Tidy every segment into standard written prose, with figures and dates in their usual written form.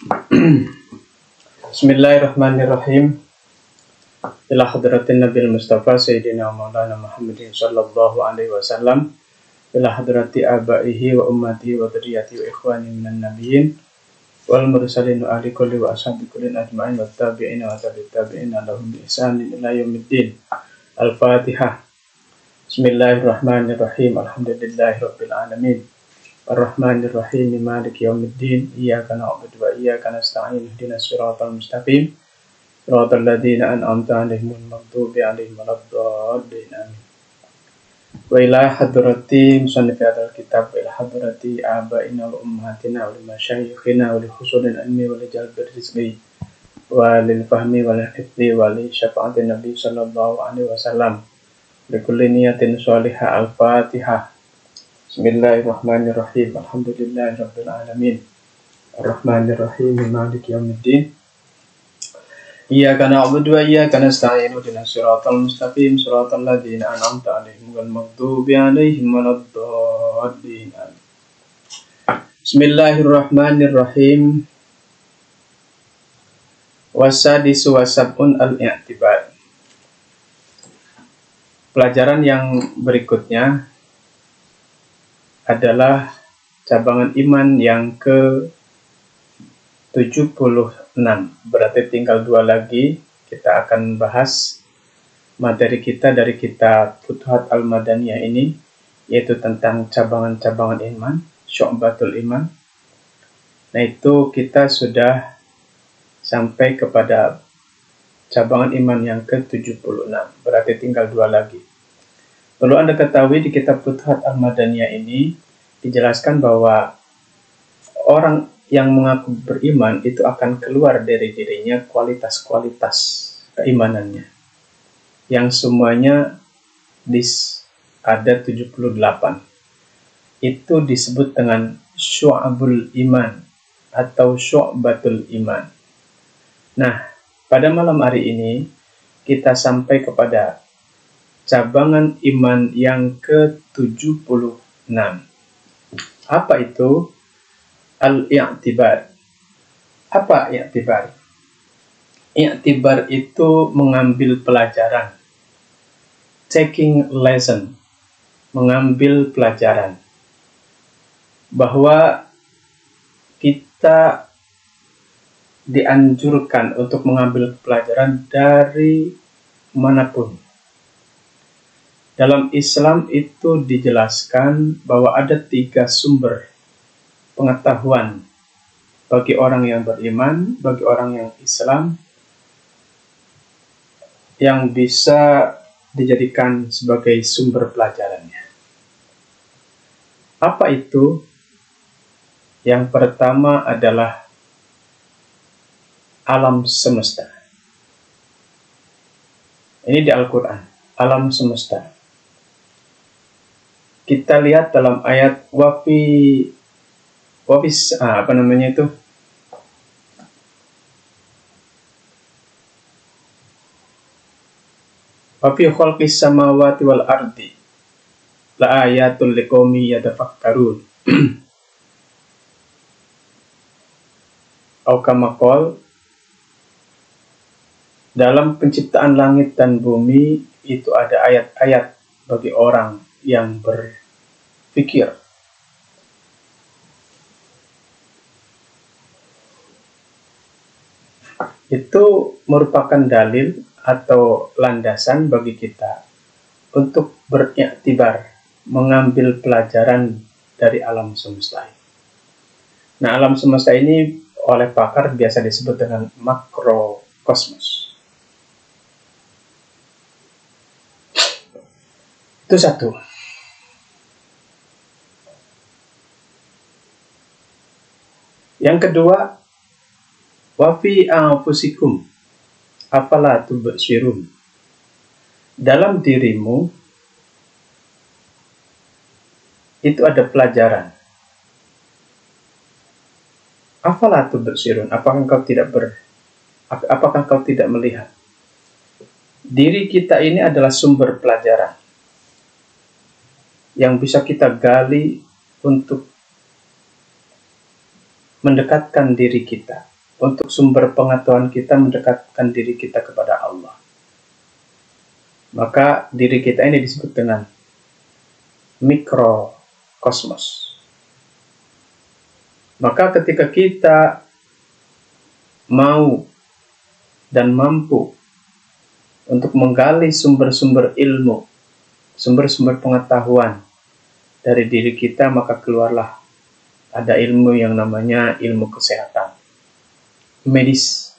Bismillahirrahmanirrahim. Ila hadratin Nabil Mustafa Sayyidina Maulana Muhammadin sallallahu alaihi wasallam. Ila hadrati abaihi wa ummati wa dzurriyyati wa ikhwani minan nabiyyin wal mursalin wa ahli kulli wa ashabi kullin ajma'in wa tabi'ina wa tabi'ina lahum bi ihsanin ila yaumiddin. Al-Fatihah. Bismillahirrahmanirrahim. Alhamdulillahi rabbil alamin. Ar-Rahmanir-Rahim, Maliki Yaumiddin. Iyyaka na'budu wa iyyaka nasta'in. Ihdinas siratal mustaqim. Siratal ladzina an'amta 'alaihim ghairil maghdubi 'alaihim waladdallin. Amin. Wa ila hadrati musannifil kitab wa ila hadrati abaina wa ummahatina wa limasyayikhina wa li husulil ilmi wa li jalbil rizqi wa lil fahmi wa lil hifdhi wa li syafa'atin nabi sallallahu alaihi wasallam. Bi kulli niyatin shalihah. Al-Fatihah. Bismillahirrahmanirrahim. Alhamdulillahirabbil alamin. Ar-Rahmanir-Rahim. Maliki yaumiddin. Iyyaka na'budu wa iyyaka nasta'in. Ihdinas siratal mustaqim. Siratal ladzina an'amta 'alaihim ghairil maghdubi 'alaihim waladdallin. Bismillahirrahmanirrahim. Wasadisu wasab'un al-i'tibar. Pelajaran yang berikutnya adalah cabangan iman yang ke-76. Berarti tinggal 2 lagi. Kita akan bahas materi kita dari kitab Futuhat Al-Madaniyah ini, yaitu tentang cabangan-cabangan iman, syu'batul iman. Nah, itu kita sudah sampai kepada cabangan iman yang ke-76. Berarti tinggal 2 lagi. Perlu Anda ketahui, di kitab Futuhat Al-Madaniyah ini dijelaskan bahwa orang yang mengaku beriman itu akan keluar dari dirinya kualitas-kualitas keimanannya, yang semuanya ada 78. Itu disebut dengan syu'abul iman atau syu'batul iman. Nah, pada malam hari ini kita sampai kepada cabangan iman yang ke-76. Apa itu? Al-i'tibar. Apa i'tibar? I'tibar itu mengambil pelajaran. Taking lesson. Mengambil pelajaran. Bahwa kita dianjurkan untuk mengambil pelajaran dari manapun. Dalam Islam itu dijelaskan bahwa ada 3 sumber pengetahuan bagi orang yang beriman, bagi orang yang Islam, yang bisa dijadikan sebagai sumber pelajarannya. Apa itu? Yang pertama adalah alam semesta. Ini di Al-Quran, alam semesta. Kita lihat dalam ayat wafi khalqis samawati wal ardi la ayatul liqaumi yatafakkarun. Atau kama qala, dalam penciptaan langit dan bumi itu ada ayat-ayat bagi orang yang berpikir. Itu merupakan dalil atau landasan bagi kita untuk beriktibar, mengambil pelajaran dari alam semesta ini. Nah, alam semesta ini oleh pakar biasa disebut dengan makrokosmos. Itu satu. Yang kedua, wa fi anfusikum afala tubsirun. Dalam dirimu itu ada pelajaran. Afala tubsirun, apakah kau tidak melihat? Diri kita ini adalah sumber pelajaran yang bisa kita gali untuk mendekatkan diri kita untuk sumber pengetahuan kita mendekatkan diri kita kepada Allah. Maka diri kita ini disebut dengan mikrokosmos. Maka ketika kita mau dan mampu untuk menggali sumber-sumber ilmu, sumber-sumber pengetahuan dari diri kita, maka keluarlah ada ilmu yang namanya ilmu kesehatan medis,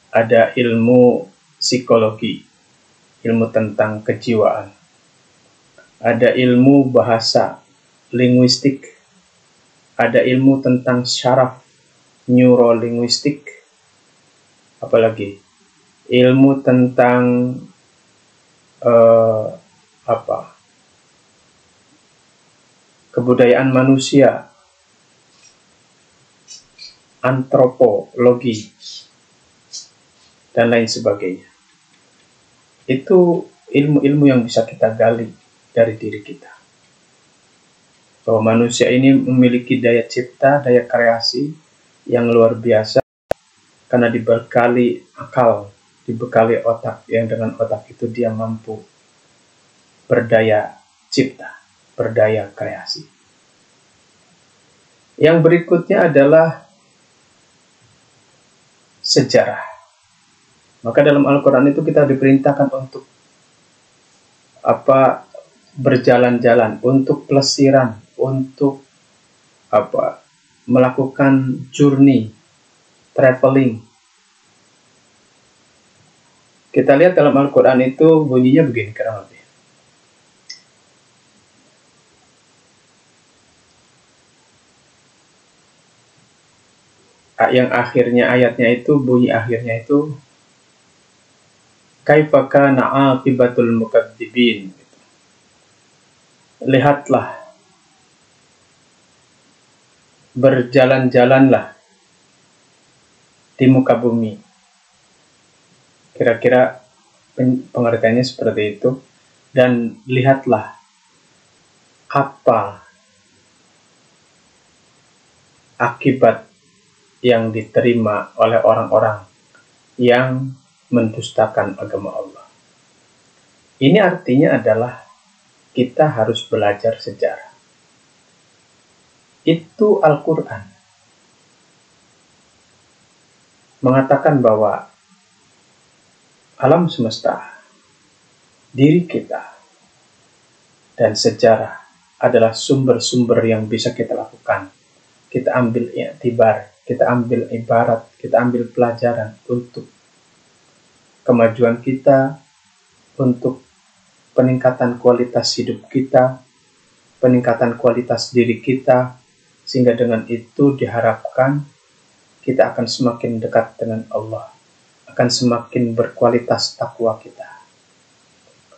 ada ilmu psikologi, ilmu tentang kejiwaan, ada ilmu bahasa, linguistik, ada ilmu tentang syaraf, neurolinguistik, apalagi ilmu tentang kebudayaan manusia, antropologi, dan lain sebagainya. Itu ilmu-ilmu yang bisa kita gali dari diri kita. Bahwa manusia ini memiliki daya cipta, daya kreasi yang luar biasa karena dibekali akal, dibekali otak, yang dengan otak itu dia mampu berdaya cipta, berdaya kreasi. Yang berikutnya adalah sejarah. Maka dalam Al-Quran itu kita diperintahkan untuk berjalan-jalan, untuk pelesiran, untuk melakukan journey, traveling. Kita lihat dalam Al-Quran itu bunyinya begini kurang lebih. Yang akhirnya ayatnya itu, bunyi akhirnya itu kaifa kana aqibatul mukadzibin. Lihatlah, berjalan-jalanlah di muka bumi. Kira-kira pengertiannya seperti itu. Dan lihatlah apa akibat yang diterima oleh orang-orang yang mendustakan agama Allah. Ini artinya adalah kita harus belajar sejarah. Itu Al-Quran mengatakan bahwa alam semesta, diri kita, dan sejarah adalah sumber-sumber yang bisa kita lakukan. Kita ambil i'tibar, kita ambil ibarat, kita ambil pelajaran untuk kemajuan kita, untuk peningkatan kualitas hidup kita, peningkatan kualitas diri kita, sehingga dengan itu diharapkan kita akan semakin dekat dengan Allah, akan semakin berkualitas takwa kita.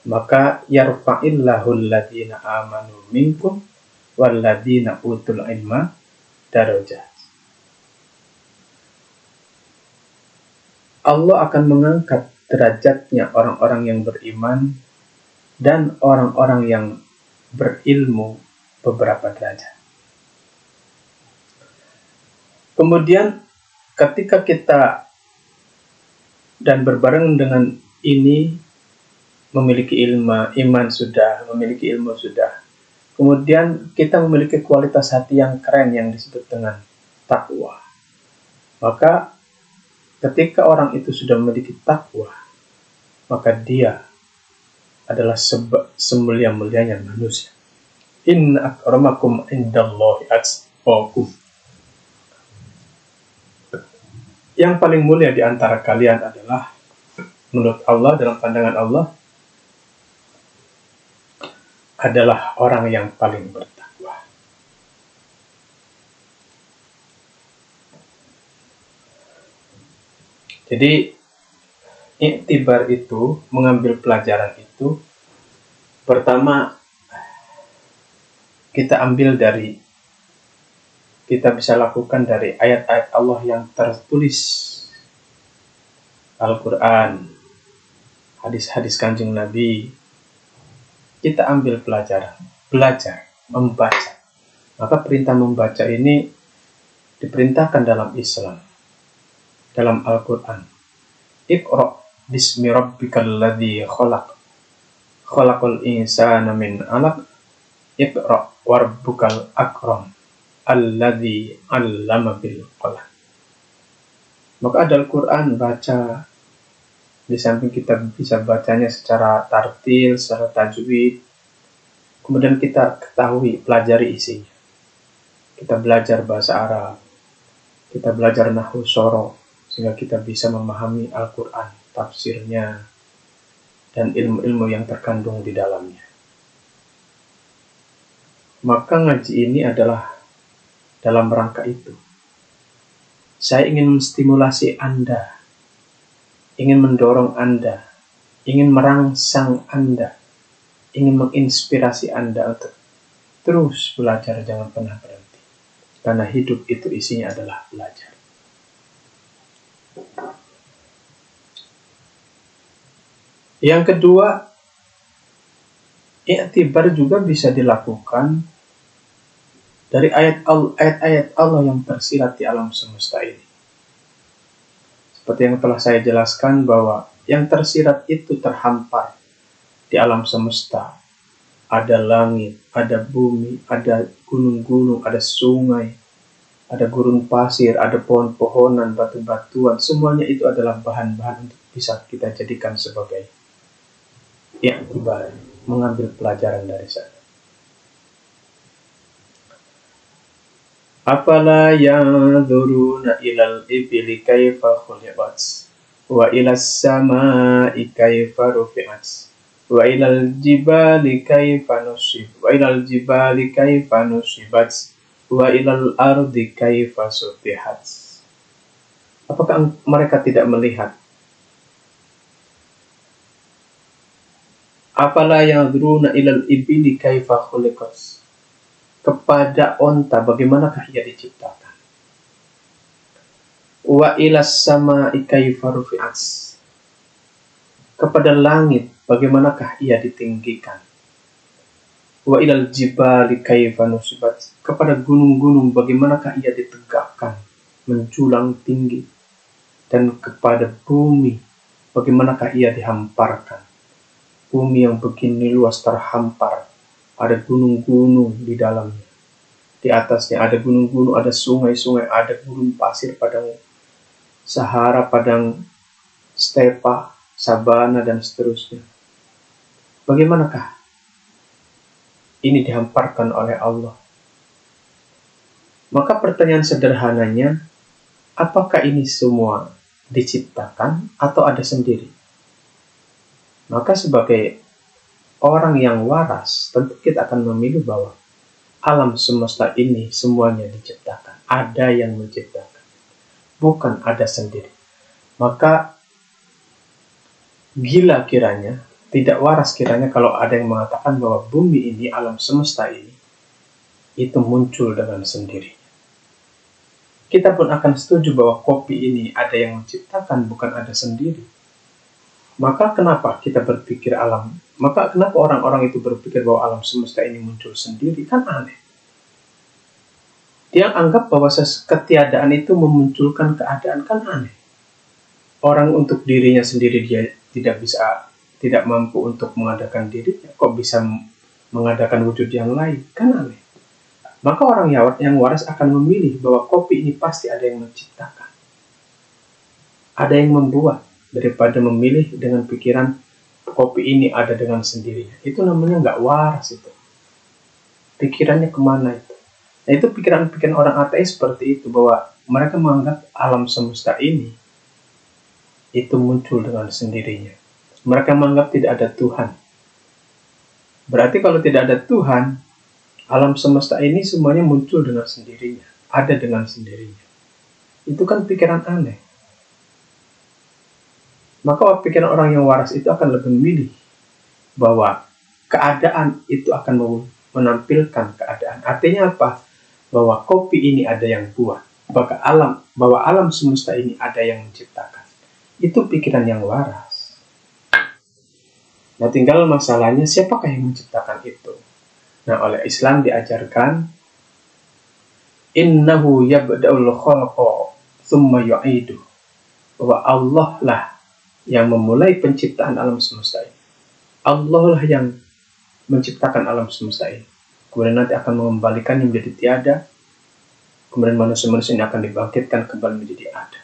Maka yarfa'illahu alladhina amanu minkum walladhina utul ilma darajat. Allah akan mengangkat derajatnya orang-orang yang beriman dan orang-orang yang berilmu beberapa derajat. Kemudian ketika kita dan berbareng dengan ini memiliki iman sudah, memiliki ilmu sudah. Kemudian kita memiliki kualitas hati yang keren yang disebut dengan takwa. Maka ketika orang itu sudah memiliki takwa, maka dia adalah semulia-mulianya manusia. Inna akramakum indallahi atqakum. Yang paling mulia di antara kalian adalah, menurut Allah, dalam pandangan Allah, adalah orang yang paling bertakwa. Jadi iktibar itu, mengambil pelajaran itu, pertama kita ambil dari, kita bisa lakukan dari ayat-ayat Allah yang tertulis, Al-Quran, hadis-hadis Kanjeng Nabi. Kita ambil pelajaran, belajar, membaca. Maka perintah membaca ini diperintahkan dalam Islam. dalam Al-Quran. Iqra bismi rabbikal ladzi khalaq. Khalaqal insana min 'alaq. Iqra warabbukal akram. Alladzi 'allama bil qalam. Maka ada Al-Quran, baca. Di samping kita bisa bacanya secara tartil, secara tajwid, kemudian kita ketahui, pelajari isinya. Kita belajar bahasa Arab, kita belajar nahwu soroh, sehingga kita bisa memahami Al-Quran, tafsirnya, dan ilmu-ilmu yang terkandung di dalamnya. Maka ngaji ini adalah dalam rangka itu. Saya ingin menstimulasi Anda, ingin mendorong Anda, ingin merangsang Anda, ingin menginspirasi Anda untuk terus belajar, jangan pernah berhenti. Karena hidup itu isinya adalah belajar. Yang kedua, i'tibar juga bisa dilakukan dari ayat-ayat Allah yang tersirat di alam semesta ini. Seperti yang telah saya jelaskan bahwa yang tersirat itu terhampar di alam semesta. Ada langit, ada bumi, ada gunung-gunung, ada sungai, ada gurun pasir, ada pohon-pohonan, batu-batuan. Semuanya itu adalah bahan-bahan untuk bisa kita jadikan sebagai i'tibar, mengambil pelajaran dari sana. Afala yanzuruna ilal ibili kaifa khuliqat wa ilas samai kaifa rufi'at wa ilal jibali kaifa nusibat wa ilal ardi kaifa sutihat. Apakah mereka tidak melihat? Afala yanzuruna ilal ibili kaifa khuliqat, kepada onta bagaimanakah ia diciptakan. Wa ilas samai kaifa rufi'at, kepada langit bagaimanakah ia ditinggikan. Wa ilal jibali kaifa nusibat, kepada gunung-gunung bagaimanakah ia ditegakkan, menjulang tinggi. Dan kepada bumi bagaimanakah ia dihamparkan. Bumi yang begini luas terhampar, ada gunung-gunung di dalamnya. Di atasnya ada gunung-gunung, ada sungai-sungai, ada gurun pasir, padang Sahara, padang stepa, sabana, dan seterusnya. Bagaimanakah ini dihamparkan oleh Allah? Maka pertanyaan sederhananya, apakah ini semua diciptakan atau ada sendiri? Maka sebagai orang yang waras, tentu kita akan memilih bahwa alam semesta ini semuanya diciptakan. Ada yang menciptakan, bukan ada sendiri. Maka gila kiranya, tidak waras kiranya kalau ada yang mengatakan bahwa bumi ini, alam semesta ini, itu muncul dengan sendirinya. Kita pun akan setuju bahwa kopi ini ada yang menciptakan, bukan ada sendiri. Maka kenapa kita berpikir maka kenapa orang-orang itu berpikir bahwa alam semesta ini muncul sendiri? Kan aneh. Dia anggap bahwa ketiadaan itu memunculkan keadaan, kan aneh. Orang untuk dirinya sendiri dia tidak mampu untuk mengadakan dirinya, kok bisa mengadakan wujud yang lain? Kan aneh. Maka orang yang waras akan memilih bahwa kopi ini pasti ada yang menciptakan, ada yang membuat, daripada memilih dengan pikiran kopi ini ada dengan sendirinya. Itu namanya nggak waras itu. Pikirannya kemana itu? Nah, itu pikiran-pikiran orang ateis seperti itu, bahwa mereka menganggap alam semesta ini itu muncul dengan sendirinya. Mereka menganggap tidak ada Tuhan. Berarti kalau tidak ada Tuhan, alam semesta ini semuanya muncul dengan sendirinya, ada dengan sendirinya. Itu kan pikiran aneh. Maka pikiran orang yang waras itu akan lebih memilih bahwa keadaan itu akan menampilkan keadaan. Artinya apa? Bahwa kopi ini ada yang buat, bahwa alam semesta ini ada yang menciptakan. Itu pikiran yang waras. Nah, tinggal masalahnya siapakah yang menciptakan itu? Nah, oleh Islam diajarkan, innahu yabda'ul khalqa tsumma yu'iduh. bahwa Allah lah yang memulai penciptaan alam semesta ini. Allah lah yang menciptakan alam semesta ini. Kemudian nanti akan mengembalikannya menjadi tiada. Kemudian manusia-manusia ini akan dibangkitkan kembali menjadi ada.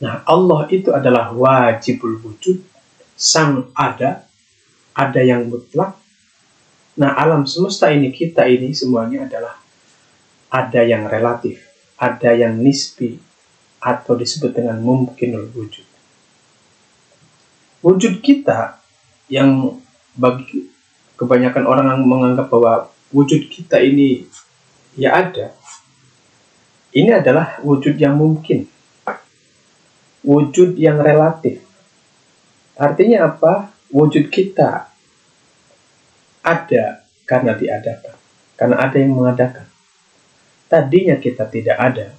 Nah, Allah itu adalah wajibul wujud, sang ada yang mutlak. Nah, alam semesta ini, kita ini semuanya adalah ada yang relatif, ada yang nisbi, atau disebut dengan mungkinul wujud. Wujud kita yang bagi kebanyakan orang yang menganggap bahwa wujud kita ini ya ada, ini adalah wujud yang mungkin, wujud yang relatif. Artinya apa? Wujud kita ada karena diadakan, karena ada yang mengadakan. Tadinya kita tidak ada,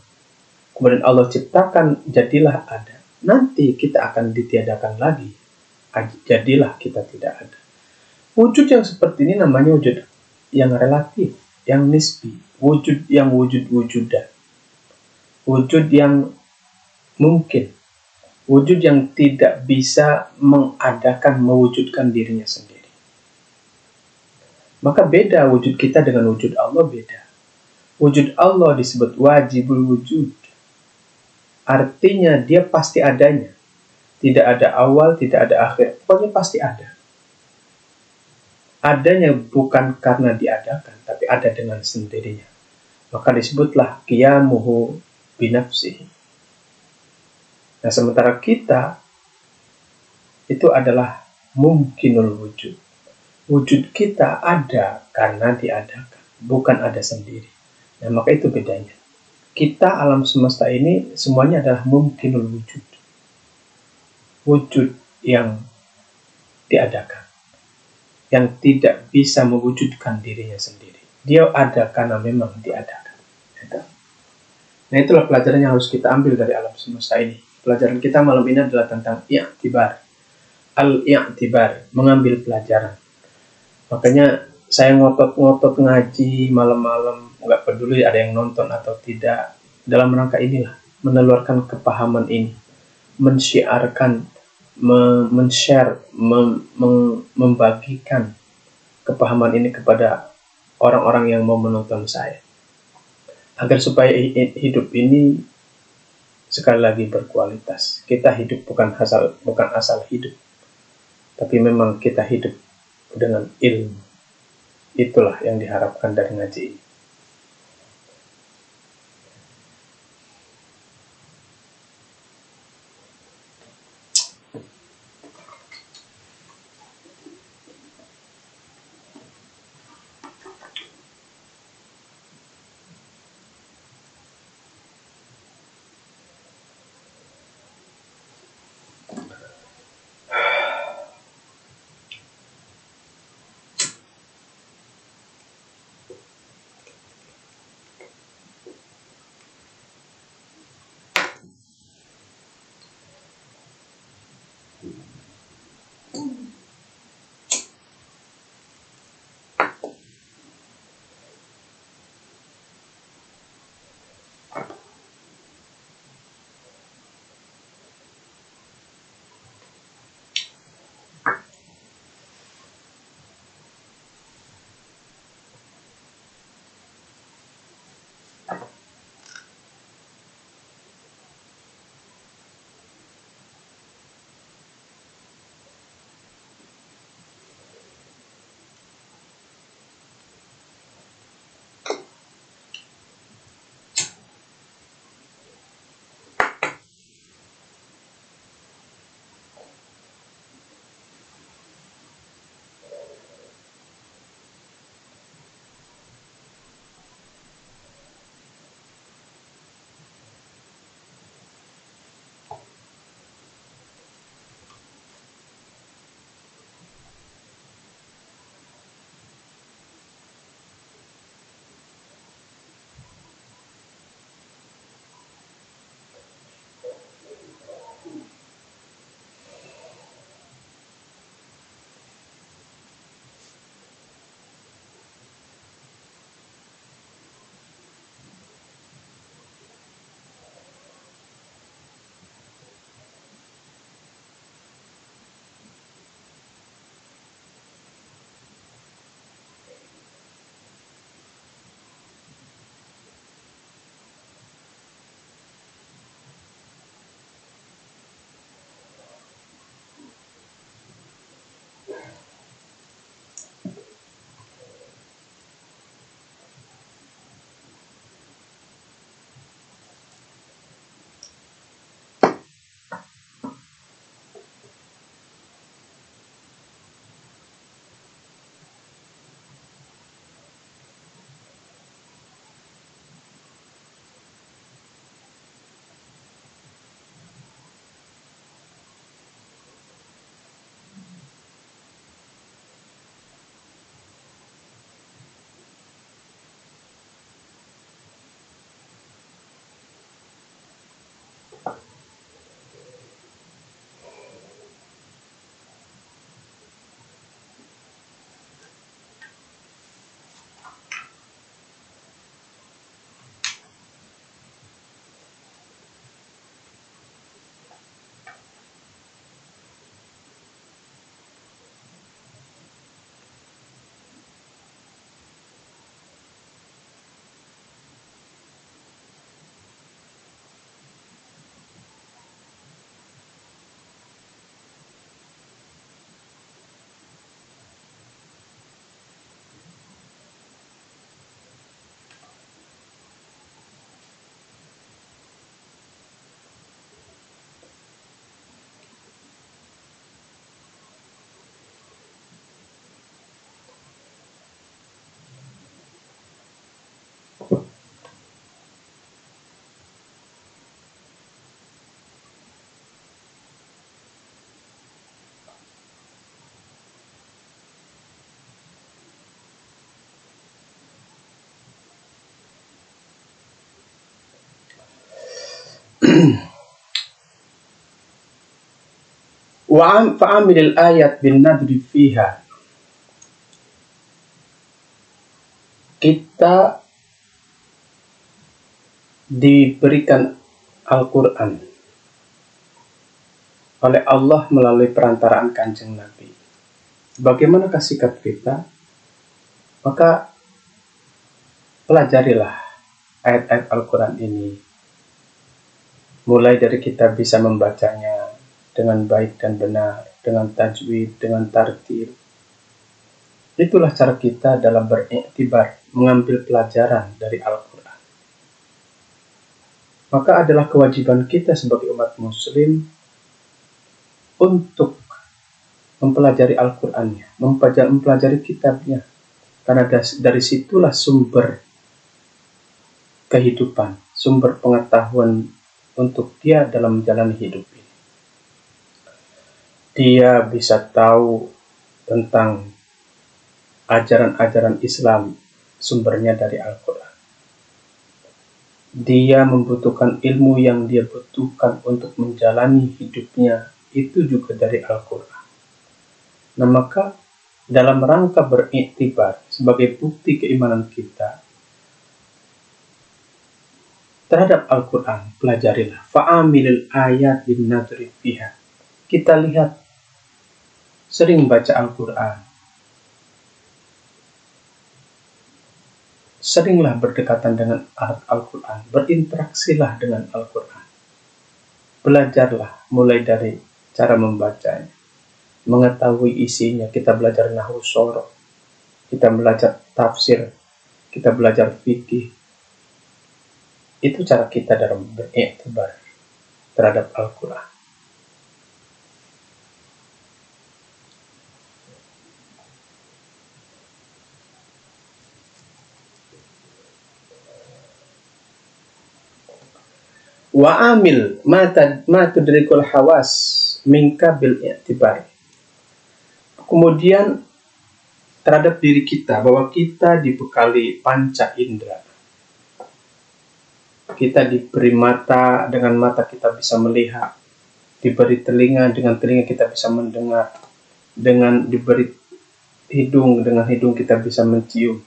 kemudian Allah ciptakan, jadilah ada. Nanti kita akan ditiadakan lagi, jadilah kita tidak ada. Wujud yang seperti ini namanya wujud yang relatif, yang nisbi, wujud yang wujud-wujudan, wujud yang mungkin, wujud yang tidak bisa mengadakan, mewujudkan dirinya sendiri. Maka beda wujud kita dengan wujud Allah, beda. Wujud Allah disebut wajibul wujud, artinya dia pasti adanya, tidak ada awal, tidak ada akhir, pokoknya pasti ada. Adanya bukan karena diadakan, tapi ada dengan sendirinya. Maka disebutlah qiyamuhu binafsihi. Nah, sementara kita itu adalah mungkinul wujud. Wujud kita ada karena diadakan, bukan ada sendiri. Nah, maka itu bedanya. Kita alam semesta ini semuanya adalah mungkinul wujud. Wujud yang diadakan, yang tidak bisa mewujudkan dirinya sendiri. Dia ada karena memang diadakan. Nah, itulah pelajaran yang harus kita ambil dari alam semesta ini. Pelajaran kita malam ini adalah tentang i'tibar. Al-i'tibar, mengambil pelajaran. Makanya saya ngotot-ngotot ngaji malam-malam, nggak peduli ada yang nonton atau tidak. Dalam rangka inilah, menelurkan kepahaman ini, mensyiarkan, men-share, membagikan kepahaman ini kepada orang-orang yang mau menonton saya, agar supaya hidup ini sekali lagi berkualitas. Kita hidup bukan asal hidup, tapi memang kita hidup dengan ilmu. Itulah yang diharapkan dari ngaji ini. Fa'amilil ayat bin nadri fiha. Kita diberikan Al-Quran oleh Allah melalui perantaraan Kanjeng Nabi. Bagaimanakah sikap kita? Maka pelajarilah ayat-ayat Al-Quran ini. Mulai dari kita bisa membacanya dengan baik dan benar, dengan tajwid, dengan tartil. Itulah cara kita dalam beriktibar, mengambil pelajaran dari Al-Quran. Maka adalah kewajiban kita sebagai umat muslim untuk mempelajari Al-Qurannya, mempelajari kitabnya. Karena dari situlah sumber kehidupan, sumber pengetahuan untuk dia dalam menjalani hidup ini. Dia bisa tahu tentang ajaran-ajaran Islam, sumbernya dari Al-Quran. Dia membutuhkan ilmu yang dia butuhkan untuk menjalani hidupnya, itu juga dari Al-Quran. Nah, maka dalam rangka beriktibar sebagai bukti keimanan kita terhadap Al-Quran, pelajarilah. Fa'amilil ayat bin nadri fiha. Kita lihat, sering baca Al-Quran, seringlah berdekatan dengan Al-Quran, berinteraksilah dengan Al-Quran. Belajarlah mulai dari cara membacanya, mengetahui isinya. Kita belajar nahwu shoroh, kita belajar tafsir, kita belajar fikih. Itu cara kita dalam beriktibar terhadap Al-Quran. Wa amil ma tudrikul hawas minka bil i'tibar. Kemudian terhadap diri kita, bahwa kita dibekali panca indera. Kita diberi mata, dengan mata kita bisa melihat, diberi telinga, dengan telinga kita bisa mendengar, dengan diberi hidung, dengan hidung kita bisa mencium,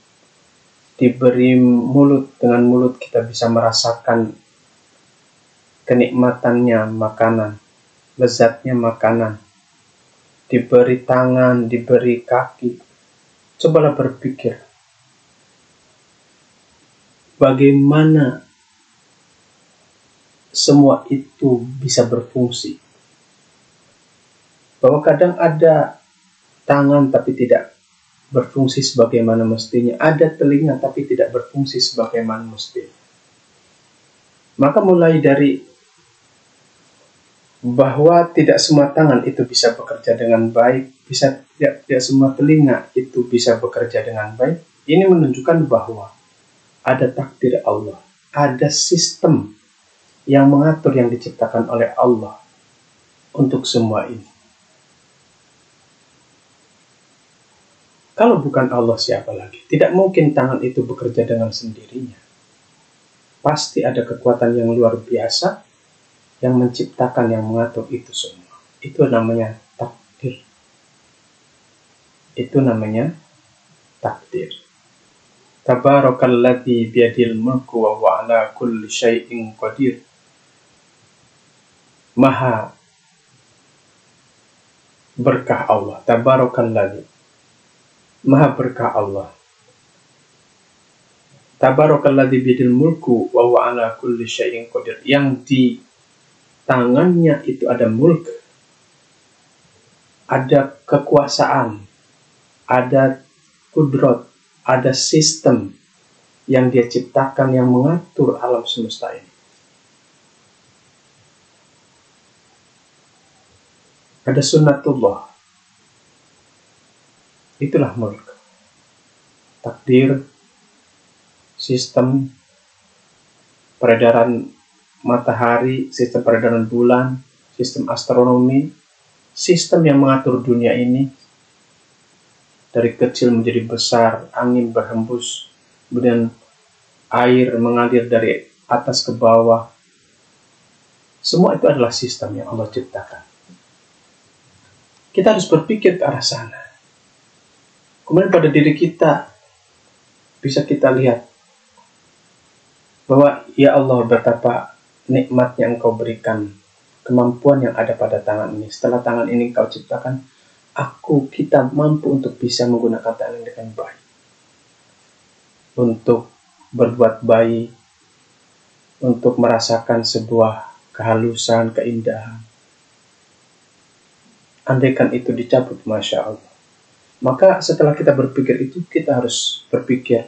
diberi mulut, dengan mulut kita bisa merasakan kenikmatannya makanan, lezatnya makanan, diberi tangan, diberi kaki. Cobalah berpikir, bagaimana semua itu bisa berfungsi. Bahwa kadang ada tangan tapi tidak berfungsi sebagaimana mestinya, ada telinga tapi tidak berfungsi sebagaimana mestinya. Maka mulai dari bahwa tidak semua tangan itu bisa bekerja dengan baik, tidak semua telinga itu bisa bekerja dengan baik. Ini menunjukkan bahwa ada takdir Allah, ada sistem yang mengatur, yang diciptakan oleh Allah untuk semua ini. Kalau bukan Allah, siapa lagi? Tidak mungkin tangan itu bekerja dengan sendirinya. Pasti ada kekuatan yang luar biasa yang menciptakan, yang mengatur itu semua. Itu namanya takdir. Itu namanya takdir. Tabarakalladzi biyadil mulku wa huwa ala kulli syai'in qadir. Maha berkah Allah. Tabarakalladzi. Maha berkah Allah. Tabarakalladzi biyadil mulku wa huwa ala kulli syai'in qadir. Yang di tangannya itu ada mulk, ada kekuasaan, ada kudrat, ada sistem yang dia ciptakan, yang mengatur alam semesta ini. Ada sunnatullah. Itulah mulk. Takdir, sistem peredaran matahari, sistem peredaran bulan, sistem astronomi, sistem yang mengatur dunia ini dari kecil menjadi besar, angin berhembus, kemudian air mengalir dari atas ke bawah, Semua itu adalah sistem yang Allah ciptakan. Kita harus berpikir ke arah sana. Kemudian pada diri kita bisa kita lihat bahwa ya Allah, betapa nikmatnya Engkau berikan kemampuan yang ada pada tangan ini. Setelah tangan ini Engkau ciptakan, kita mampu untuk bisa menggunakan tangan ini dengan baik. Untuk berbuat baik, untuk merasakan sebuah kehalusan, keindahan. Andaikan itu dicabut, Masya Allah. Maka setelah kita berpikir itu, kita harus berpikir,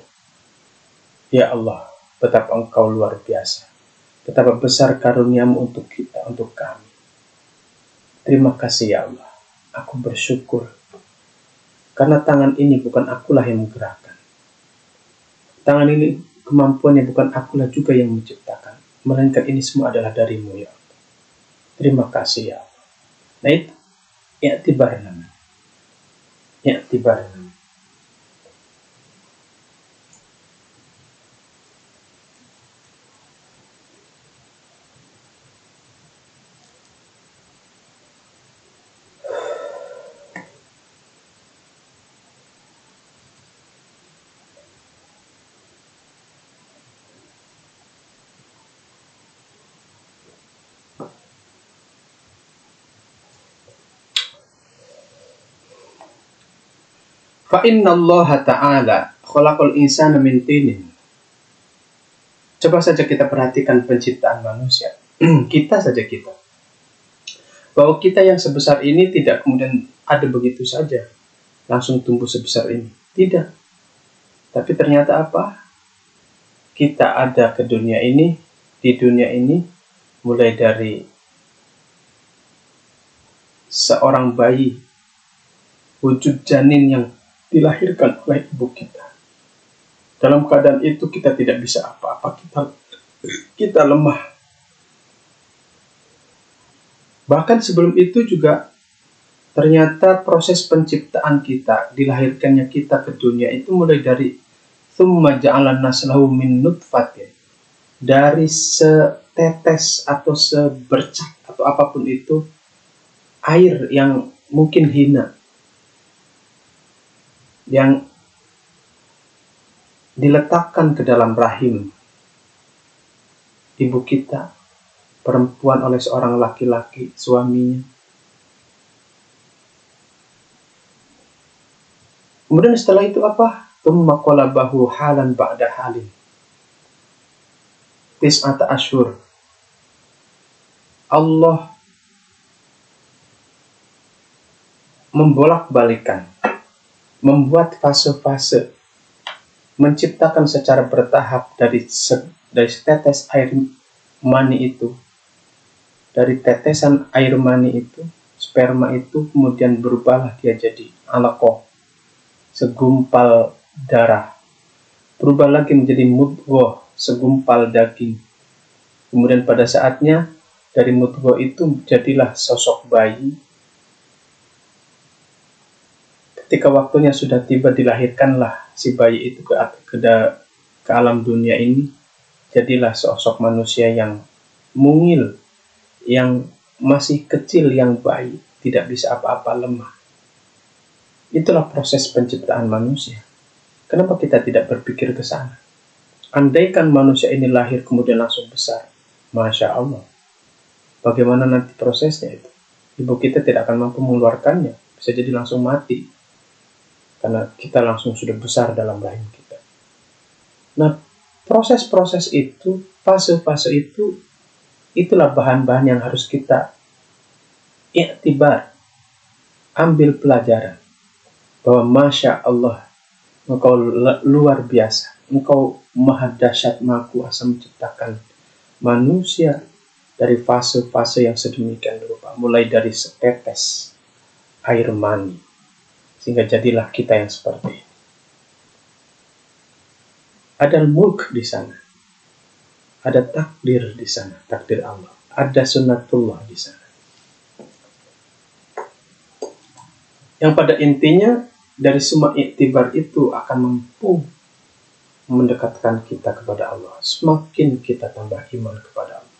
ya Allah, betapa Engkau luar biasa. Betapa besar karuniamu untuk kita, untuk kami. Terima kasih ya Allah. Aku bersyukur. Karena tangan ini bukan akulah yang menggerakkan. Tangan ini kemampuannya bukan akulah juga yang menciptakan. Melainkan ini semua adalah darimu ya Allah. Terima kasih ya Allah. Nah itu, i'tibar namanya. I'tibar namanya. Fa inna Allah Ta'ala khalaqal insana min tinin. Coba saja kita perhatikan penciptaan manusia. Kita. Bahwa kita yang sebesar ini tidak kemudian ada begitu saja. Langsung tumbuh sebesar ini. Tidak. Tapi ternyata apa? Kita ada ke dunia ini. Di dunia ini. Mulai dari seorang bayi. Wujud janin yang dilahirkan oleh ibu kita. Dalam keadaan itu kita tidak bisa apa-apa, kita lemah. Bahkan sebelum itu juga ternyata proses penciptaan kita, dilahirkannya kita ke dunia itu mulai dari tsumma ja'alna naslahu min nutfatin, dari setetes atau sebercak atau apapun itu air yang mungkin hina, yang diletakkan ke dalam rahim ibu kita, perempuan, oleh seorang laki-laki, suaminya. Kemudian setelah itu apa? Tsumma qalabahu halan ba'da halin. Tis'ata asyhur. Allah membolak-balikan, membuat fase-fase, menciptakan secara bertahap dari setetes air mani itu, dari tetesan air mani itu, sperma itu kemudian berubahlah dia jadi alaqah, segumpal darah, berubah lagi menjadi mudghah, segumpal daging. Kemudian pada saatnya dari mudghah itu jadilah sosok bayi. Ketika waktunya sudah tiba, dilahirkanlah si bayi itu ke alam dunia ini. Jadilah sosok manusia yang mungil, yang masih kecil, yang bayi, tidak bisa apa-apa, lemah. Itulah proses penciptaan manusia. Kenapa kita tidak berpikir ke sana? Andaikan manusia ini lahir kemudian langsung besar, Masya Allah, bagaimana nanti prosesnya itu? Ibu kita tidak akan mampu mengeluarkannya, bisa jadi langsung mati. Karena kita langsung sudah besar dalam rahim kita. Nah, proses-proses itu, fase-fase itu, itulah bahan-bahan yang harus kita i'tibar, ambil pelajaran. Bahwa Masya Allah, Engkau luar biasa. Engkau maha dahsyat, maha kuasa menciptakan manusia dari fase-fase yang sedemikian rupa. Mulai dari setetes air mani. Sehingga jadilah kita yang seperti ini. Ada mulk di sana. Ada takdir di sana, takdir Allah. Ada sunnatullah di sana. Yang pada intinya dari semua iktibar itu akan mampu mendekatkan kita kepada Allah. Semakin kita tambah iman kepada Allah,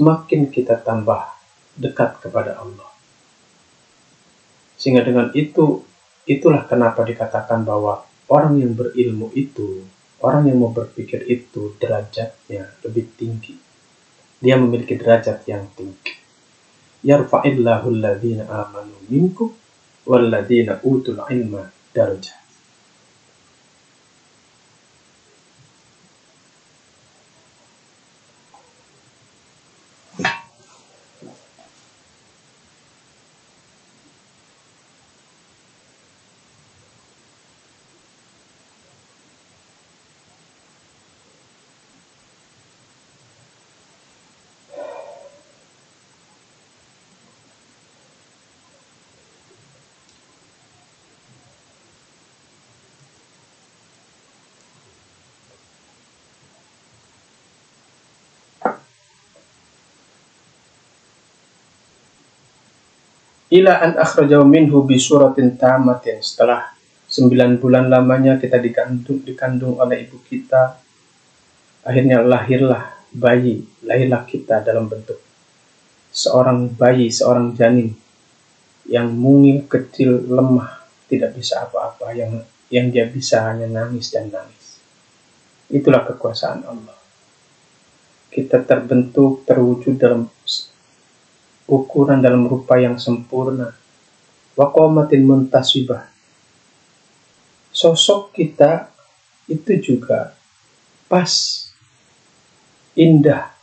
semakin kita tambah dekat kepada Allah. Sehingga dengan itulah kenapa dikatakan bahwa orang yang berilmu itu, orang yang mau berpikir itu derajatnya lebih tinggi. Dia memiliki derajat yang tinggi. Yarfa'illahu alladhina amanu minkum walladhina utul ilma darajat. Ila an akhrajahu minhu bi suratin tamatin. Setelah 9 bulan lamanya kita dikandung oleh ibu kita, akhirnya lahirlah kita dalam bentuk seorang bayi, seorang janin yang mungil, kecil, lemah, tidak bisa apa-apa, yang dia bisa hanya nangis dan nangis. Itulah kekuasaan Allah. Kita terbentuk, terwujud dalam ukuran, dalam rupa yang sempurna. Waqamatin muntasibah. Sosok kita itu juga pas, indah,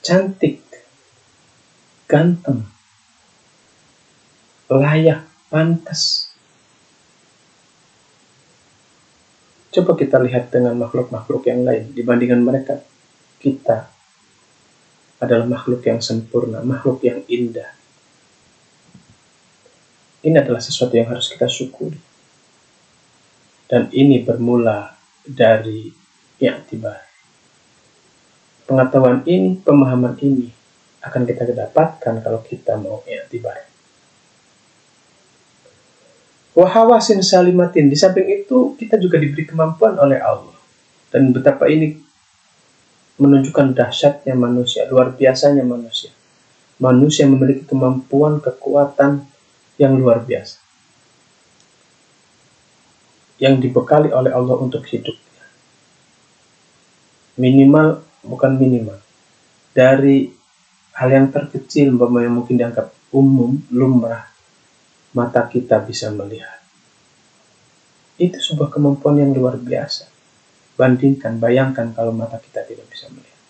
cantik, ganteng, layak, pantas. Coba kita lihat dengan makhluk-makhluk yang lain. Dibandingkan mereka, kita adalah makhluk yang sempurna, makhluk yang indah. Ini adalah sesuatu yang harus kita syukuri. Dan ini bermula dari i'tibar. Pengetahuan ini, pemahaman ini akan kita dapatkan kalau kita mau i'tibar. Wa hawasin salimatin. Di samping itu kita juga diberi kemampuan oleh Allah. Dan betapa ini menunjukkan dahsyatnya manusia, luar biasanya manusia. Manusia memiliki kemampuan, kekuatan yang luar biasa, yang dibekali oleh Allah untuk hidupnya. Minimal, bukan minimal, dari hal yang terkecil, yang mungkin dianggap umum, lumrah, mata kita bisa melihat. Itu sebuah kemampuan yang luar biasa. Bayangkan kalau mata kita tidak bisa melihat.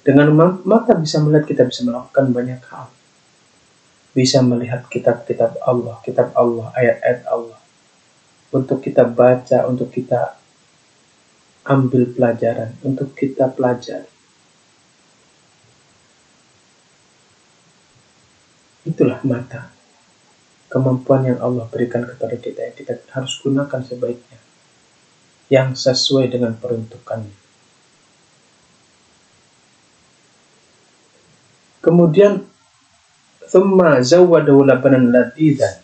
Dengan mata bisa melihat, kita bisa melakukan banyak hal. Bisa melihat kitab-kitab Allah, ayat-ayat Allah. Untuk kita baca, untuk kita ambil pelajaran, untuk kita pelajari. Itulah mata. Kemampuan yang Allah berikan kepada kita, yang kita harus gunakan sebaiknya, yang sesuai dengan peruntukannya. Kemudian thumma zawwadahu labanan ladidan.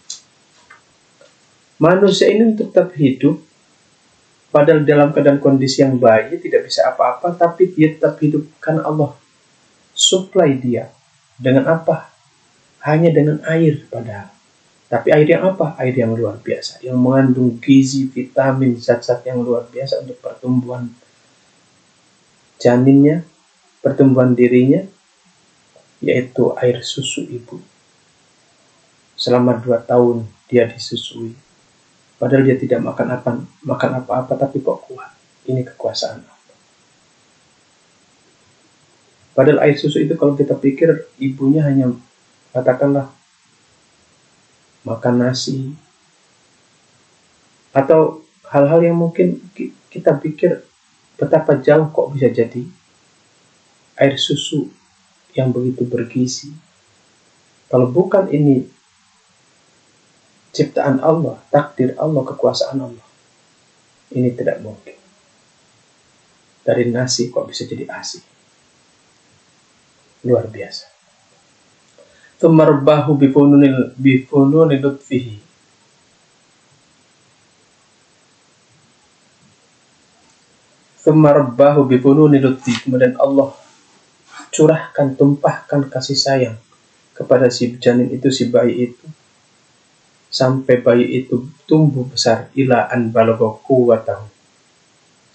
Manusia ini untuk tetap hidup, padahal dalam keadaan kondisi yang baik, tidak bisa apa-apa, tapi dia tetap hidup karena Allah supply dia. Dengan apa? Hanya dengan air padahal. Tapi air yang apa? Air yang luar biasa, yang mengandung gizi, vitamin, zat-zat yang luar biasa untuk pertumbuhan janinnya, pertumbuhan dirinya, yaitu air susu ibu. Selama 2 tahun dia disusui. Padahal dia tidak makan apa-apa, tapi kok kuat. Ini kekuasaan Allah. Padahal air susu itu kalau kita pikir ibunya hanya, katakanlah, makan nasi, atau hal-hal yang mungkin kita pikir betapa jauh kok bisa jadi air susu yang begitu bergizi. Kalau bukan ini ciptaan Allah, takdir Allah, kekuasaan Allah, ini tidak mungkin. Dari nasi kok bisa jadi ASI. Luar biasa. Tumarbahu bifununi lutfihi. Tsumma rabbahu bi fununi lutfi, kemudian Allah curahkan, tumpahkan kasih sayang kepada si janin itu, si bayi itu, sampai bayi itu tumbuh besar, ila an balagha quwwatahu,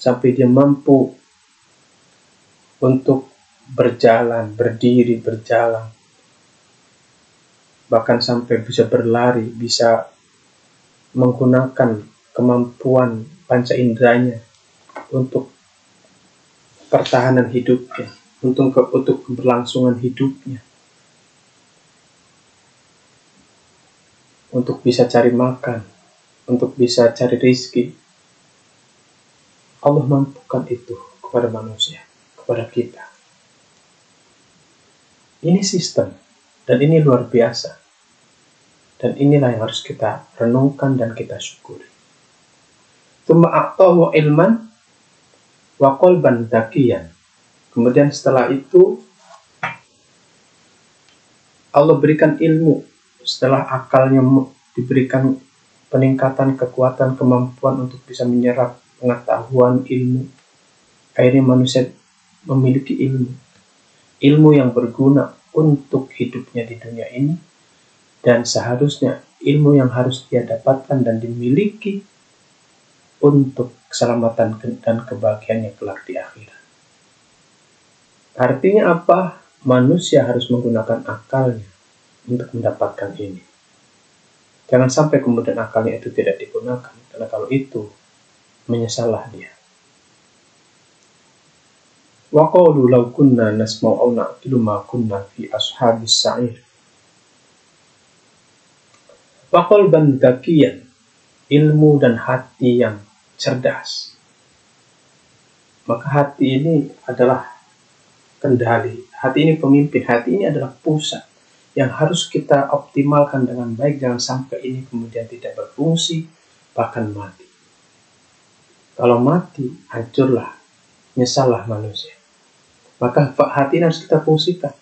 sampai dia mampu untuk berjalan, berdiri, berjalan, bahkan sampai bisa berlari, bisa menggunakan kemampuan panca inderanya untuk pertahanan hidupnya, untuk keberlangsungan hidupnya, untuk bisa cari makan, untuk bisa cari rezeki. Allah mampukan itu kepada manusia, kepada kita. Ini sistem, dan ini luar biasa. Dan inilah yang harus kita renungkan dan kita syukuri. Tsumma a'tahu ilman wa qalban taqiyan. Kemudian setelah itu Allah berikan ilmu, setelah akalnya diberikan peningkatan kekuatan, kemampuan untuk bisa menyerap pengetahuan, ilmu. Akhirnya manusia memiliki ilmu yang berguna untuk hidupnya di dunia ini, dan seharusnya ilmu yang harus dia dapatkan dan dimiliki untuk keselamatan dan kebahagiaannya kelak di akhirat. Artinya apa? Manusia harus menggunakan akalnya untuk mendapatkan ini. Jangan sampai kemudian akalnya itu tidak digunakan, karena kalau itu menyesallah dia. Wa qalu law kunna nasma'u aw na'qilu ma kunna fi ashabis sa'ir. Wa qalban taqiyan, ilmu dan hati yang cerdas. Maka hati ini adalah kendali, hati ini pemimpin, hati ini adalah pusat yang harus kita optimalkan dengan baik. Jangan sampai ini kemudian tidak berfungsi, bahkan mati. Kalau mati, hancurlah, nyesallah manusia. Maka hati ini harus kita fungsikan.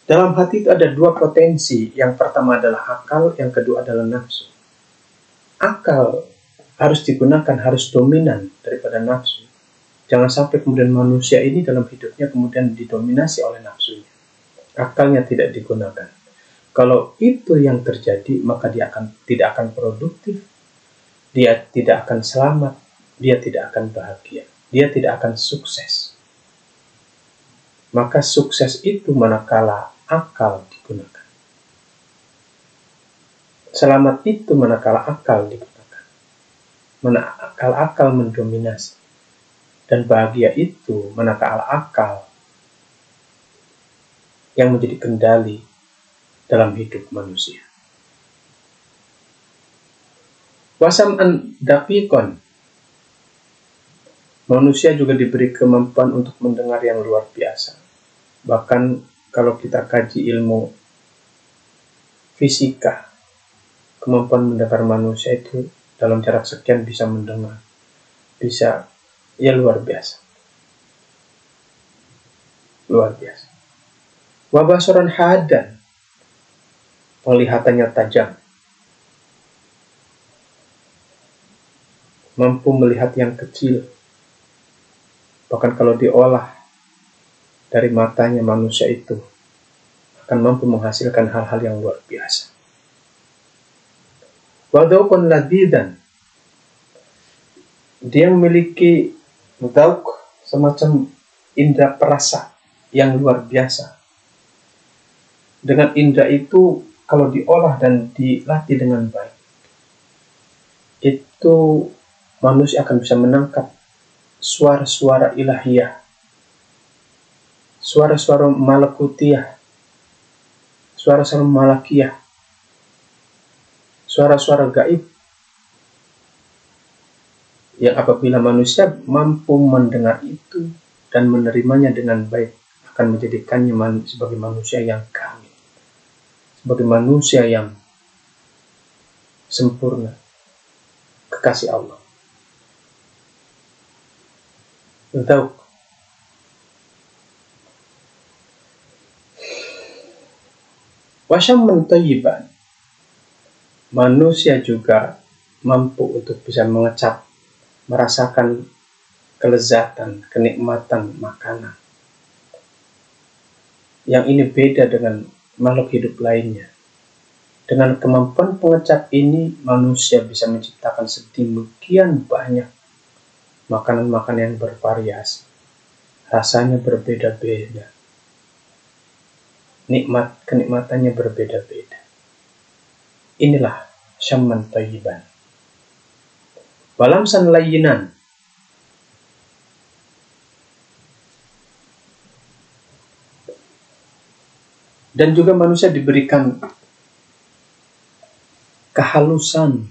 Dalam hati itu ada dua potensi. Yang pertama adalah akal, yang kedua adalah nafsu. Akal harus digunakan, harus dominan daripada nafsu. Jangan sampai kemudian manusia ini dalam hidupnya kemudian didominasi oleh nafsunya. Akalnya tidak digunakan. Kalau itu yang terjadi, maka dia tidak akan produktif, dia tidak akan selamat, dia tidak akan bahagia, dia tidak akan sukses. Maka sukses itu manakala akal digunakan. Selamat itu manakala akal digunakan. Manakala akal mendominasi. Dan bahagia itu manakala akal yang menjadi kendali dalam hidup manusia. Wasam'an daqiqan. Manusia juga diberi kemampuan untuk mendengar yang luar biasa. Bahkan kalau kita kaji ilmu fisika, kemampuan mendengar manusia itu dalam jarak sekian bisa mendengar, bisa, ya luar biasa. Luar biasa. Wabasoran hadan, penglihatannya tajam, mampu melihat yang kecil, bahkan kalau diolah dari matanya manusia itu akan mampu menghasilkan hal-hal yang luar biasa. Wadauqun ladidan, dia memiliki dauq, semacam indera perasa yang luar biasa. Dengan indera itu kalau diolah dan dilatih dengan baik, itu manusia akan bisa menangkap suara-suara ilahiyah, suara-suara malakutiyah, suara-suara malakiyah, suara-suara gaib, yang apabila manusia mampu mendengar itu dan menerimanya dengan baik, akan menjadikannya sebagai manusia yang kamil, sebagai manusia yang sempurna, kekasih Allah. Dauq. Wasyamman thayyiban, manusia juga mampu untuk bisa mengecap, merasakan kelezatan, kenikmatan makanan. Yang ini beda dengan makhluk hidup lainnya. Dengan kemampuan pengecap ini, manusia bisa menciptakan sedemikian banyak makanan-makanan yang bervariasi. Rasanya berbeda-beda. Kenikmatannya berbeda-beda. Inilah syamman thayyiban. Walamsan layyinan. Dan juga manusia diberikan kehalusan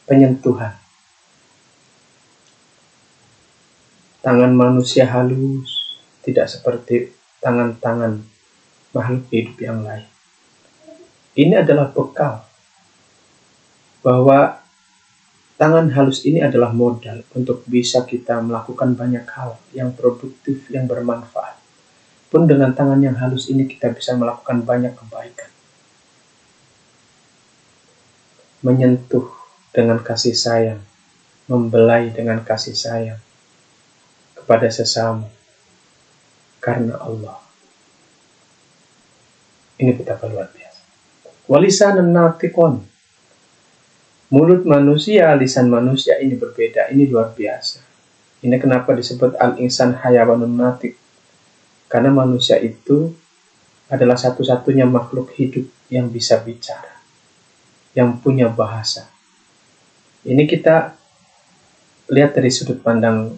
penyentuhan. Tangan manusia halus, tidak seperti tangan-tangan makhluk hidup yang lain. Ini adalah bekal bahwa tangan halus ini adalah modal untuk bisa kita melakukan banyak hal yang produktif, yang bermanfaat. Pun dengan tangan yang halus ini kita bisa melakukan banyak kebaikan. Menyentuh dengan kasih sayang, membelai dengan kasih sayang kepada sesama karena Allah. Ini betapa luar biasa. Walisanan natiqon. Mulut manusia, lisan manusia ini berbeda, ini luar biasa. Ini kenapa disebut al-insan hayawanun natiq. Karena manusia itu adalah satu-satunya makhluk hidup yang bisa bicara, yang punya bahasa. Ini kita lihat dari sudut pandang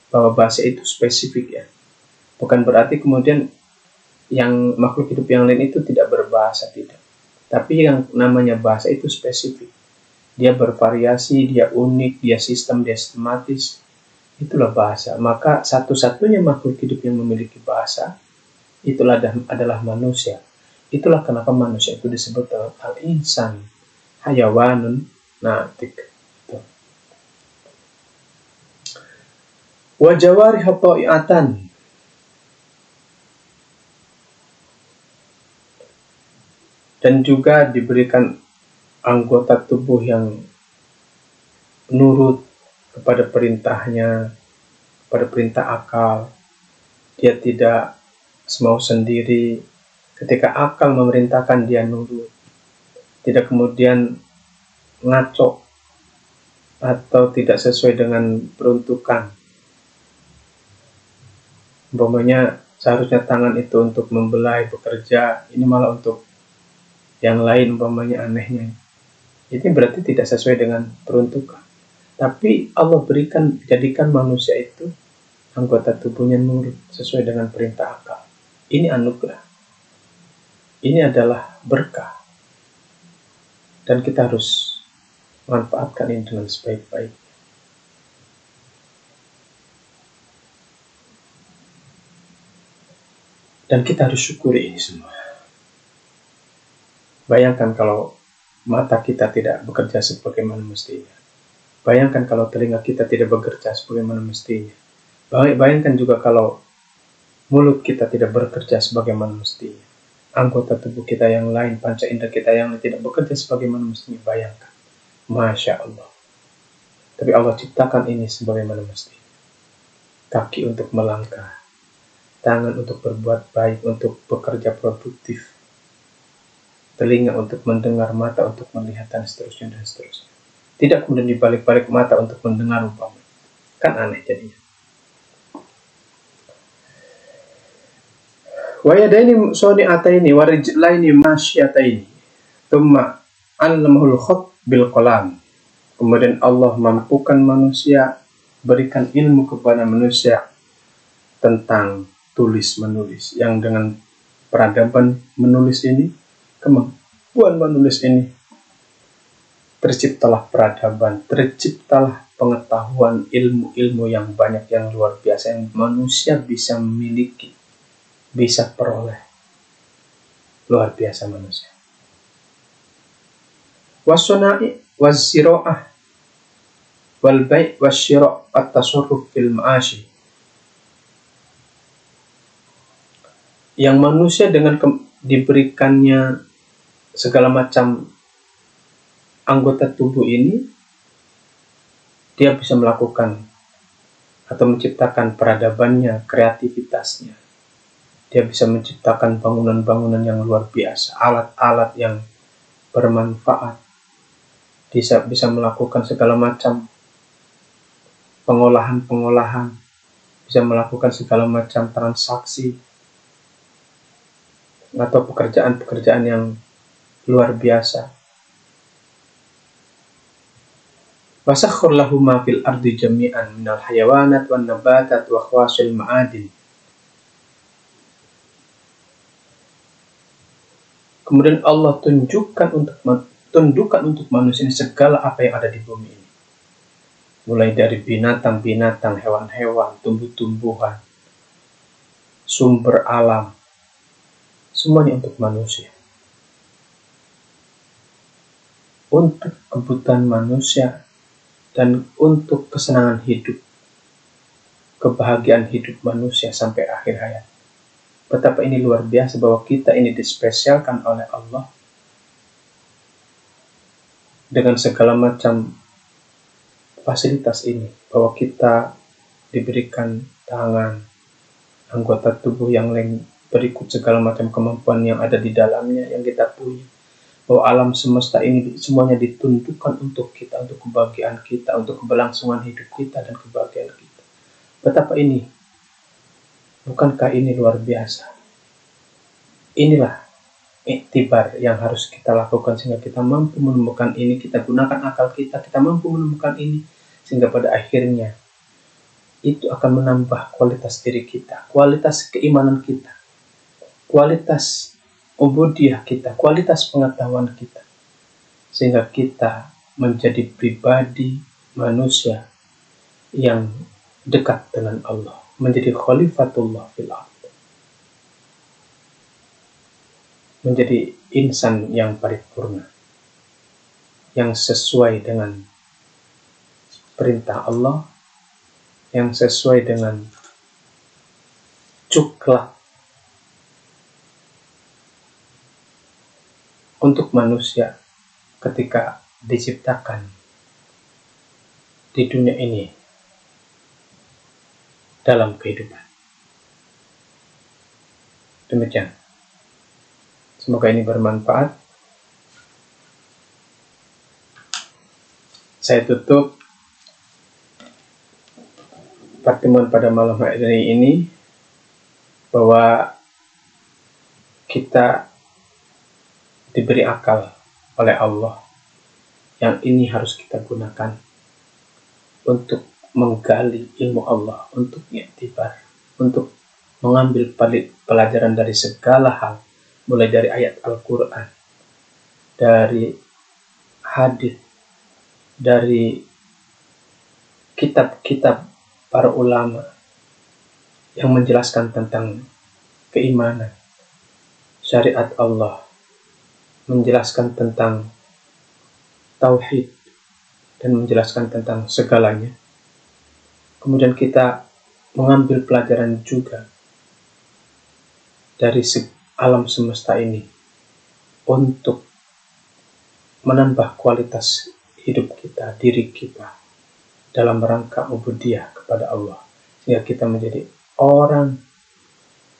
bahwa bahasa itu spesifik ya. Bukan berarti kemudian yang makhluk hidup yang lain itu tidak berbahasa, tidak. Tapi yang namanya bahasa itu spesifik. Dia bervariasi, dia unik, dia sistematis. Itulah bahasa. Maka satu-satunya makhluk hidup yang memiliki bahasa itulah adalah manusia. Itulah kenapa manusia itu disebut al-insan hayawanun natiq. Wa jawariha ta'iatan. Dan juga diberikan anggota tubuh yang nurut kepada perintahnya, kepada perintah akal. Dia tidak semau sendiri. Ketika akal memerintahkan, dia nurut. Tidak kemudian ngaco atau tidak sesuai dengan peruntukan. Umpamanya seharusnya tangan itu untuk membelai, bekerja, ini malah untuk yang lain, umpamanya anehnya. Ini berarti tidak sesuai dengan peruntukan. Tapi Allah jadikan manusia itu anggota tubuhnya nurut sesuai dengan perintah akal. Ini anugerah. Ini adalah berkah. Dan kita harus manfaatkan ini dengan sebaik-baiknya. Dan kita harus syukuri ini semua. Bayangkan kalau mata kita tidak bekerja sebagaimana mestinya. Bayangkan kalau telinga kita tidak bekerja sebagaimana mestinya. Bayangkan juga kalau mulut kita tidak bekerja sebagaimana mestinya. Anggota tubuh kita yang lain, panca indera kita yang lain tidak bekerja sebagaimana mestinya. Bayangkan. Masya Allah. Tapi Allah ciptakan ini sebagaimana mestinya. Kaki untuk melangkah. Tangan untuk berbuat baik, untuk bekerja produktif. Telinga untuk mendengar, mata untuk melihat, dan seterusnya, dan seterusnya. Tidak kemudian dibalik-balik mata untuk mendengar umpamanya. Kan aneh jadinya. Wa yadaini soni'ataini wa rijlaini masyataini. Tsumma 'allamahul khat bil qalam. Kemudian Allah mampukan manusia, berikan ilmu kepada manusia tentang tulis menulis, yang dengan peradaban menulis ini, kemampuan menulis ini, terciptalah peradaban, terciptalah pengetahuan, ilmu-ilmu yang banyak, yang luar biasa, yang manusia bisa memiliki, bisa peroleh. Luar biasa manusia. Wassona'i wazzira'ah wal bai' wasyira' at-tasarruf fil ma'ashi. Yang manusia dengan diberikannya segala macam anggota tubuh ini, dia bisa melakukan atau menciptakan peradabannya, kreativitasnya. Dia bisa menciptakan bangunan-bangunan yang luar biasa, alat-alat yang bermanfaat, bisa melakukan segala macam pengolahan, bisa melakukan segala macam transaksi atau pekerjaan-pekerjaan yang luar biasa. Wasakhkhar lahu ma fil ardi jami'an minal hayawanat wan nabatat wa khawasil ma'adin. Kemudian Allah tundukkan untuk manusia segala apa yang ada di bumi ini. Mulai dari binatang-binatang, hewan-hewan, tumbuh-tumbuhan, sumber alam, semuanya untuk manusia. Untuk kebutuhan manusia dan untuk kesenangan hidup, kebahagiaan hidup manusia sampai akhir hayat. Betapa ini luar biasa bahwa kita ini dispesialkan oleh Allah dengan segala macam fasilitas ini, bahwa kita diberikan tangan, anggota tubuh yang lain, berikut segala macam kemampuan yang ada di dalamnya yang kita punya, bahwa alam semesta ini semuanya ditundukkan untuk kita, untuk kebahagiaan kita, untuk keberlangsungan hidup kita dan kebahagiaan kita. Betapa ini, bukankah ini luar biasa? Inilah iktibar yang harus kita lakukan sehingga kita mampu menemukan ini, kita gunakan akal kita mampu menemukan ini, sehingga pada akhirnya itu akan menambah kualitas diri kita, kualitas keimanan kita, kualitas ubudiyah kita, kualitas pengetahuan kita, sehingga kita menjadi pribadi manusia yang dekat dengan Allah, menjadi khalifatullah fil ardh, menjadi insan yang paripurna, yang sesuai dengan perintah Allah, yang sesuai dengan cuklah untuk manusia ketika diciptakan di dunia ini dalam kehidupan. Demikian. Semoga ini bermanfaat. Saya tutup pertemuan pada malam hari ini bahwa kita diberi akal oleh Allah yang ini harus kita gunakan untuk menggali ilmu Allah, untuk iktibar, untuk mengambil pelajaran dari segala hal, mulai dari ayat Al-Quran, dari hadis, dari kitab-kitab para ulama yang menjelaskan tentang keimanan, syariat Allah, menjelaskan tentang tauhid, dan menjelaskan tentang segalanya. Kemudian kita mengambil pelajaran juga dari alam semesta ini untuk menambah kualitas hidup kita, diri kita, dalam rangka ubudiyah kepada Allah, sehingga kita menjadi orang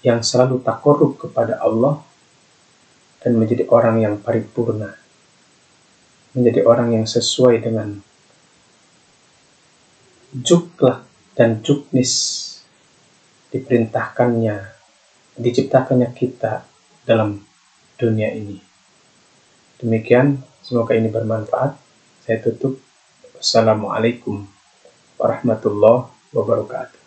yang selalu takarrub kepada Allah dan menjadi orang yang paripurna, menjadi orang yang sesuai dengan juklah dan juknis diperintahkannya, diciptakannya kita dalam dunia ini. Demikian, semoga ini bermanfaat. Saya tutup. Wassalamualaikum warahmatullahi wabarakatuh.